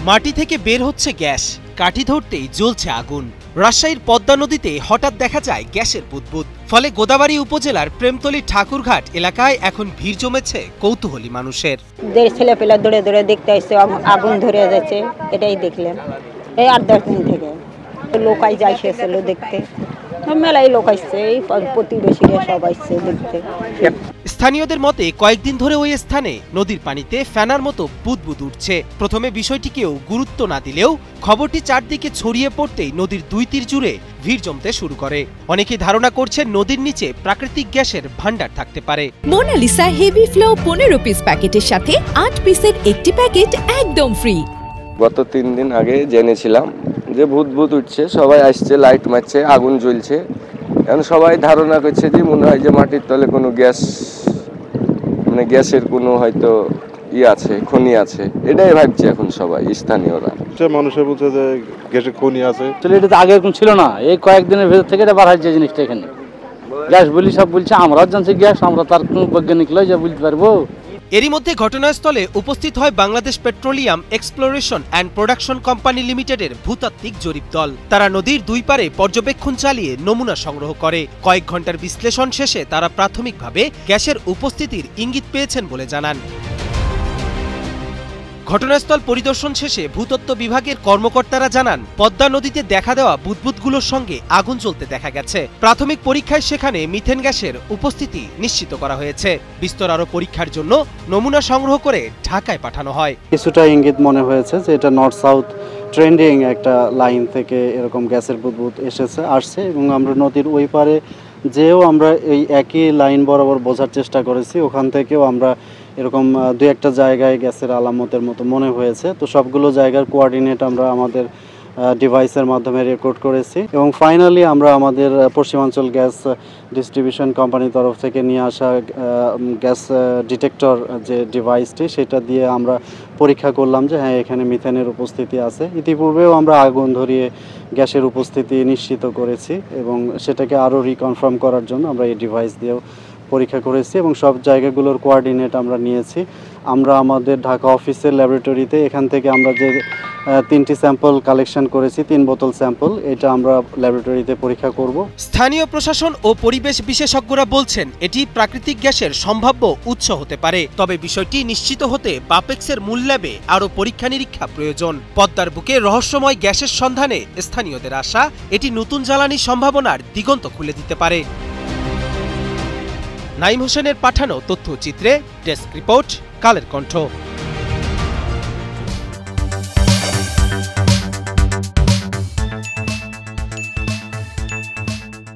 মাটি থেকে বের হচ্ছে গ্যাস, কাঠি ধরতেই জ্বলছে আগুন। রাজশাহীর পদ্মা নদীতে হঠাৎ দেখা যায় গ্যাসের বুদবুদ। ফলে গোদাবাড়ী উপজেলার প্রেমতলী ঠাকুরঘাট এলাকায় এখন ভিড় জমেছে কৌতূহলী মানুষের। ছেলেপেলা দৌড়ে দৌড়ে দেখতে আসছে আগুন ধরে যাচ্ছে, এটাই দেখলেন। এই 8-10 দিন থেকে লোকাই যায় শেষেল দেখতে, মেলায় লোক আসছে, এই প্রতিবেশীরা সব আসছে দেখতে। স্থানীয়দের মতে কয়েকদিন ধরে ওই স্থানে নদীর পানিতে ফেনার মতো বুদবুদ উঠছে। প্রথমে বিষয়টিকেও গুরুত্ব না দিলেও খবরটি চারদিকে ছড়িয়ে পড়তেই নদীর দুই তীর জুড়ে ভিড় জমতে শুরু করে। অনেকেই ধারণা করছে নদীর নিচে প্রাকৃতিক গ্যাসের ভান্ডার থাকতে পারে। মোনালিসা হেভি ফ্লো 15 পিস প্যাকেটের সাথে 8 পিসের একটি প্যাকেট একদম ফ্রি। গত 3 দিন আগে জেনেছিলাম যে বুদবুদ উঠছে, সবাই আসছে, লাইট মারছে, আগুন জ্বলছে। এখন সবাই ধারণা করছে যে মনে হয় যে মাটির তলে কোনো গ্যাস, মানে গ্যাসের কোনো হয়তো আছে, খনি আছে, এটাই ভাবছে এখন সবাই স্থানীয়রা। মানুষের বলছে যে গ্যাসের খনি আছে। এটা তো আগে এরকম ছিল না, এই কয়েকদিনের ভেতর থেকে এটা বার হয়েছে জিনিসটা। এখানে গ্যাস বলি সব বলছে, আমরাও জানছি গ্যাস, আমরা তার কোনো বৈজ্ঞানিক লয় যা বলতে পারবো। এরই মধ্যে ঘটনাস্থলে উপস্থিত হয় Bangladesh petroleum exploration and production company লিমিটেডের ভূতাত্ত্বিক জরিপ দল। তারা নদীর দুই পারে পর্যবেক্ষণ চালিয়ে নমুনা সংগ্রহ করে। কয়েক ঘন্টার বিশ্লেষণ শেষে তারা প্রাথমিকভাবে গ্যাসের উপস্থিতির ইঙ্গিত পেয়েছেন বলে জানান। ঘটনাস্থল পরিদর্শন শেষে ভূতত্ত্ব বিভাগের কর্মকর্তারা জানান, পদ্মা নদীতে দেখা দেওয়া বুদবুদগুলোর সঙ্গে আগুন জ্বলতে দেখা গেছে। প্রাথমিক পরীক্ষায় সেখানে মিথেন গ্যাসের উপস্থিতি নিশ্চিত করা হয়েছে। বিস্তর আরও পরীক্ষার জন্য নমুনা সংগ্রহ করে ঢাকায় পাঠানো হয়। কিছুটা ইঙ্গিত মনে হয়েছে যে এটা নর্থ সাউথ ট্রেন্ডিং একটা লাইন থেকে এরকম গ্যাসের বুদবুদ আসছে এবং আমরা নদীর ওই পারে যেও আমরা এই একই লাইন বরাবর বোঝার চেষ্টা করেছি, ওখান থেকেও আমরা এরকম 2-1টা জায়গায় গ্যাসের আলামতের মতো মনে হয়েছে। তো সবগুলো জায়গার কোঅর্ডিনেট আমরা আমাদের ডিভাইসের মাধ্যমে রেকর্ড করেছি এবং ফাইনালি আমরা আমাদের পশ্চিমাঞ্চল গ্যাস ডিস্ট্রিবিউশন কোম্পানির তরফ থেকে নিয়ে আসা গ্যাস ডিটেক্টর যে ডিভাইসটি, সেটা দিয়ে আমরা পরীক্ষা করলাম যে হ্যাঁ, এখানে মিথেনের উপস্থিতি আছে। ইতিপূর্বেও আমরা আগুন ধরিয়ে গ্যাসের উপস্থিতি নিশ্চিত করেছি এবং সেটাকে আরও রিকনফার্ম করার জন্য আমরা এই ডিভাইস দিয়েও পরীক্ষা করেছি এবং সব জায়গাগুলোর কোঅর্ডিনেট আমরা নিয়েছি। আমরা আমাদের ঢাকা অফিসের ল্যাবরেটরিতে এখান থেকে আমরা যে 3টি স্যাম্পল কালেকশন করেছি, 3 বোতল স্যাম্পল, এটা আমরা ল্যাবরেটরিতে পরীক্ষা করব। স্থানীয় প্রশাসন ও পরিবেশ বিশেষজ্ঞরা বলছেন এটি প্রাকৃতিক গ্যাসের সম্ভাব্য উৎস হতে পারে। তবে বিষয়টি নিশ্চিত হতে বাপেক্সের মূল ল্যাবে আরও পরীক্ষা নিরীক্ষা প্রয়োজন। পদ্মার বুকে রহস্যময় গ্যাসের সন্ধানে স্থানীয়দের আশা, এটি নতুন জ্বালানি সম্ভাবনার দিগন্ত খুলে দিতে পারে। নাইম হোসেনের পাঠানো তথ্যচিত্রে ডেস্ক রিপোর্ট, কালের কণ্ঠ।